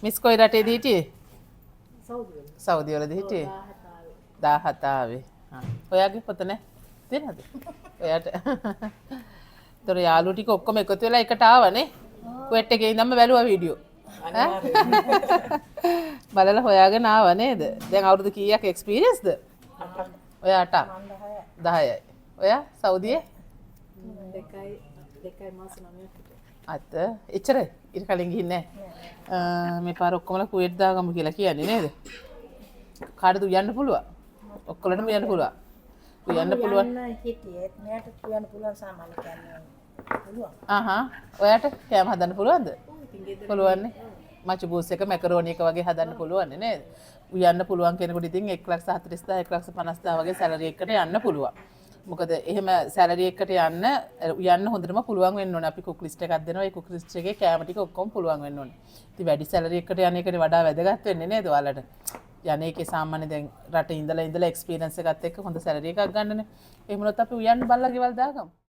Miss කොයි රටේද හිටියේ? Saudi වලදී හිටියේ. 17 ආවේ. ඔයාගේ පොත නැහැ. තියෙනවද? ඔයාට. ତොර යාළුවෝ ටික ඔක්කොම එකතු වෙලා එකට ආවනේ. කුවේට් එකේ ඉඳන්ම බැලුවා වීඩියෝ. බලලා හොයාගෙන ආව නේද? දැන් අවුරුදු කීයක් එක්ස්පීරියන්ස්ද? ඔයා 8. 10යි. ඔයා සෞදියේ? 2යි මාස 9ක්. අත එච්චරයි. ඊට කලින් ගිහින් නැහැ. මේ පාර ඔක්කොමලා කුවේට් දාගමු කියලා කියන්නේ නේද? කාටද උයන්න පුළුවන්? ඔක්කොලටම උයන්න පුළුවන්. උයන්න පුළුවන්. හිටියේ මෙයාට උයන්න පුළුවන් සාමාන්‍ය කියන්නේ පුළුවන්. ඔයාට කෑම හදන්න පුළුවන්ද? පුළුවන් නේ. මචු බූස් එක මැකරෝනි එක වගේ හදන්න පුළුවන් නේද? උයන්න පුළුවන් කෙනෙකුට ඉතින් 1,40,000 1,50,000 වගේ සැලරි එකකට යන්න පුළුවන්. මොකද එහෙම සැලරි එකකට යන්න හොඳටම පුළුවන් වෙන්න ඕනේ. අපි කුක් ලිස්ට් එකක් දෙනවා. ඒ කුක් ලිස්ට් එකේ කෑම ටික ඔක්කොම පුළුවන් වෙන්න ඕනේ. ඉතින් වැඩි සැලරි එකකට යන එකට වඩා වැදගත් වෙන්නේ නේද ඔයාලට? යන්නේ ඒකේ සාමාන්‍ය දැන් රටේ ඉඳලා එක්ස්පීරියන්ස් එකත් එක්ක හොඳ සැලරි එකක් ගන්නනේ. එහෙම වුණොත් අපි උයන්න බල්ලා ගෙවල් දාගමු.